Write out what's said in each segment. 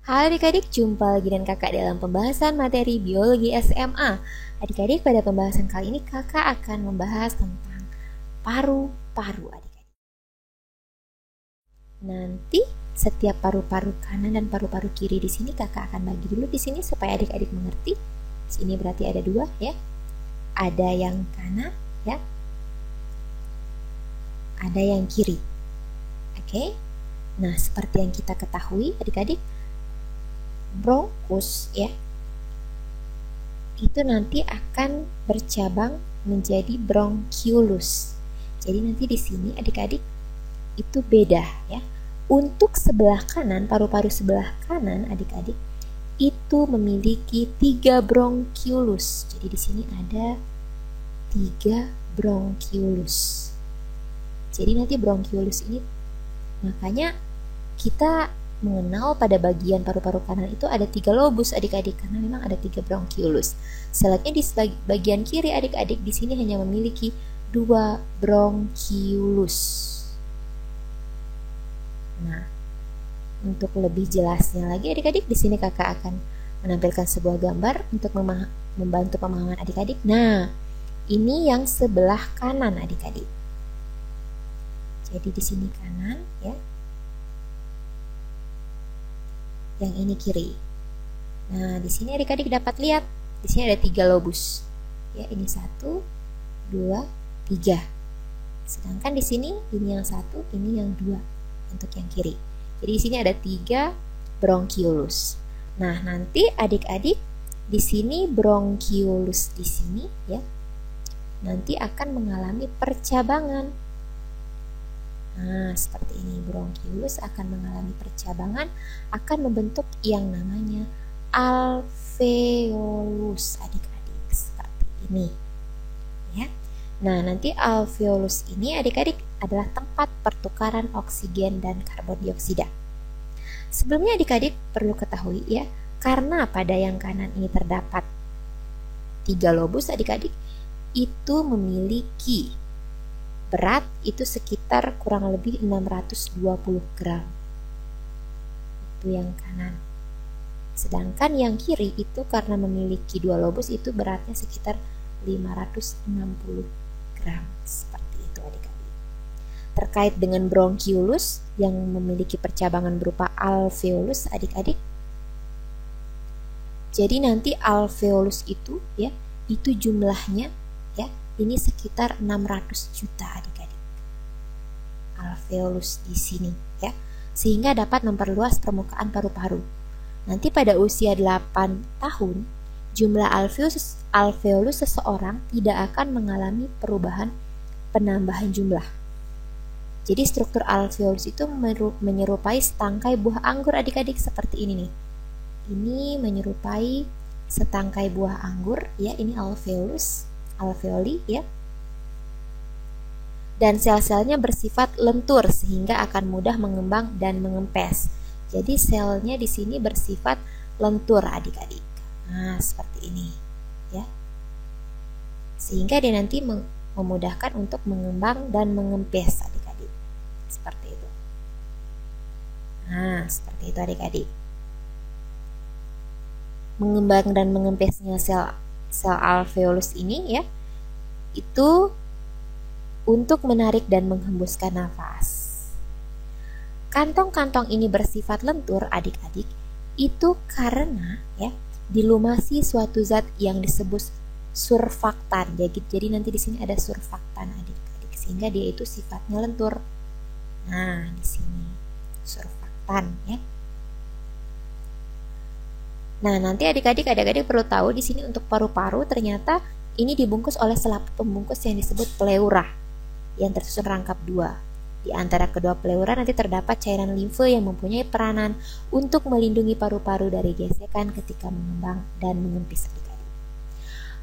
Halo adik-adik, jumpa lagi dengan kakak dalam pembahasan materi biologi SMA. Adik-adik, pada pembahasan kali ini kakak akan membahas tentang paru-paru adik-adik. Nanti setiap paru-paru kanan dan paru-paru kiri di sini kakak akan bagi dulu di sini supaya adik-adik mengerti. Sini berarti ada dua ya. Ada yang kanan ya. Ada yang kiri. Oke. Nah, seperti yang kita ketahui adik-adik, bronkus ya itu nanti akan bercabang menjadi bronchiolus. Jadi nanti di sini adik-adik itu beda ya. Untuk sebelah kanan, paru-paru sebelah kanan adik-adik itu memiliki 3 bronchiolus. Jadi di sini ada 3 bronchiolus. Jadi nanti bronchiolus ini makanya kita mengenal pada bagian paru-paru kanan itu ada 3 lobus adik-adik karena memang ada 3 bronchiolus. Selanjutnya di bagian kiri adik-adik di sini hanya memiliki 2 bronchiolus. Nah, untuk lebih jelasnya lagi adik-adik di sini kakak akan menampilkan sebuah gambar untuk membantu pemahaman adik-adik. Nah, ini yang sebelah kanan adik-adik. Jadi di sini kanan ya. Yang ini kiri. Nah, di sini adik-adik dapat lihat, di sini ada 3 lobus. Ya, ini 1, 2, 3. Sedangkan di sini ini yang 1, ini yang 2 untuk yang kiri. Jadi di sini ada 3 bronchiolus. Nah, nanti adik-adik di sini bronchiolus di sini ya. Nanti akan mengalami percabangan. Nah, seperti ini bronchiolus akan mengalami percabangan, akan membentuk yang namanya alveolus adik-adik seperti ini ya. Nah, nanti alveolus ini adik-adik adalah tempat pertukaran oksigen dan karbon dioksida. Sebelumnya adik-adik perlu ketahui ya, karena pada yang kanan ini terdapat 3 lobus adik-adik itu memiliki berat itu sekitar kurang lebih 620 gram. Itu yang kanan. Sedangkan yang kiri itu karena memiliki 2 lobus itu beratnya sekitar 560 gram. Seperti itu adik-adik. Terkait dengan bronchiolus yang memiliki percabangan berupa alveolus adik-adik. Jadi nanti alveolus itu ya, itu jumlahnya ya, ini sekitar 600 juta adik-adik. Alveolus di sini ya. Sehingga dapat memperluas permukaan paru-paru. Nanti pada usia 8 tahun, jumlah alveolus seseorang tidak akan mengalami perubahan penambahan jumlah. Jadi struktur alveolus itu menyerupai setangkai buah anggur adik-adik seperti ini nih. Ini menyerupai setangkai buah anggur ya, ini alveoli ya. Dan sel-selnya bersifat lentur sehingga akan mudah mengembang dan mengempes. Jadi selnya di sini bersifat lentur adik-adik. Nah, seperti ini ya. Sehingga dia nanti memudahkan untuk mengembang dan mengempes adik-adik. Seperti itu. Nah, seperti itu adik-adik. Mengembang dan mengempesnya sel alveolus ini ya, itu untuk menarik dan menghembuskan nafas. Kantong-kantong ini bersifat lentur adik-adik itu karena ya dilumasi suatu zat yang disebut surfaktan. Jadi nanti di sini ada surfaktan adik-adik sehingga dia itu sifatnya lentur. Nah, di sini surfaktan ya. Nah, nanti adik-adik perlu tahu di sini untuk paru-paru ternyata ini dibungkus oleh selaput pembungkus yang disebut pleura yang tersusun rangkap 2. Di antara kedua pleura nanti terdapat cairan limfe yang mempunyai peranan untuk melindungi paru-paru dari gesekan ketika mengembang dan mengempis adik-adik.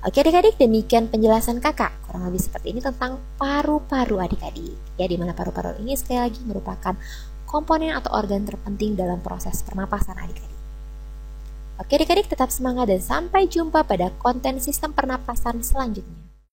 Oke adik-adik, demikian penjelasan kakak kurang lebih seperti ini tentang paru-paru adik-adik. Ya, di mana paru-paru ini sekali lagi merupakan komponen atau organ terpenting dalam proses pernapasan adik-adik. Oke adik-adik, tetap semangat dan sampai jumpa pada konten sistem pernapasan selanjutnya.